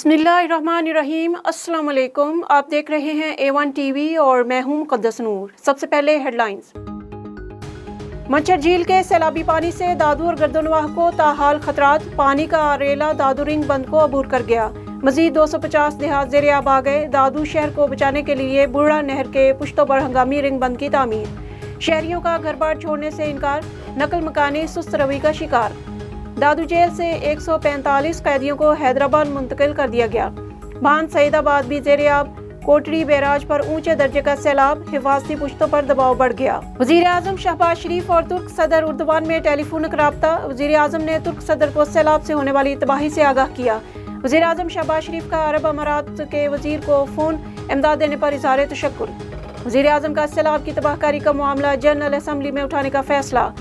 बिस्मिल्लाहिर्रहमानिर्रहीम। अस्सलाम वालेकुम। आप देख रहे हैं A1 टीवी और मैं हूं मुक़द्दस नूर। सबसे पहले हेडलाइंस। मच्छर झील के सैलाबी पानी से दादू और गर्दनवाह को ताहाल खतरात। पानी का रेला दादू रिंग बंद को अबूर कर गया। मजीद 250 देहात ज़ेर-ए-आब आ गए। दादू शहर को बचाने के लिए बुढ़ा नहर के पुश्तों पर हंगामी रिंग बंद की तामीर। शहरियों का घर बार छोड़ने से इनकार। नकल मकानी सुस्त रवि का शिकार। दादू जेल से 145 कैदियों को हैदराबाद मुंतकिल कर दिया गया। भान सईदाबाद भी ज़ेर-ए-आब। कोटरी बैराज पर ऊंचे दर्जे का सैलाब। हिफाजती पुश्तों पर दबाव बढ़ गया। वज़ीर आज़म शहबाज शरीफ और तुर्क सदर उर्दुवान में टेलीफोनिक राब्ता। वज़ीर आज़म ने तुर्क सदर को सैलाब से होने वाली तबाही से आगाह किया। वज़ीर आज़म शहबाज शरीफ का अरब अमारात के वज़ीर को फ़ोन। इमदाद देने पर इज़हार तशक्कुर। वज़ीर आज़म का सैलाब की तबाहकारी का मामला जनरल असम्बली में उठाने का फैसला।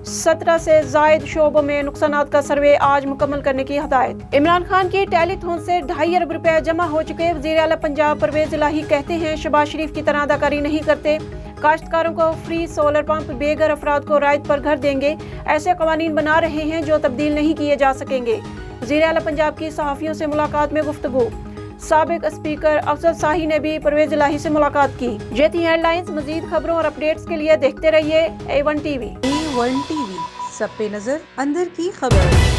17 से जायद शोबों में नुकसानात का सर्वे आज मुकम्मल करने की हदायत। इमरान खान की टेलीथॉन से 2.5 अरब रुपए जमा हो चुके। वज़ीर आला पंजाब परवेज इलाही कहते हैं शहबाज शरीफ की तरह अदाकारी नहीं करते। काश्तकारों को फ्री सोलर पंप, बेघर अफराद को रायत पर घर देंगे। ऐसे कवानीन बना रहे हैं जो तब्दील नहीं किए जा सकेंगे। वज़ीर आला पंजाब की सहाफ़ियों से मुलाकात में गुफ्तगू। साबिक स्पीकर अफजल शाही ने भी परवेज इलाही से मुलाकात की। ये थी हेडलाइंस। मजीद खबरों और अपडेट्स के लिए देखते रहिए A1 टीवी। A1 टीवी, सब पे नजर, अंदर की खबर।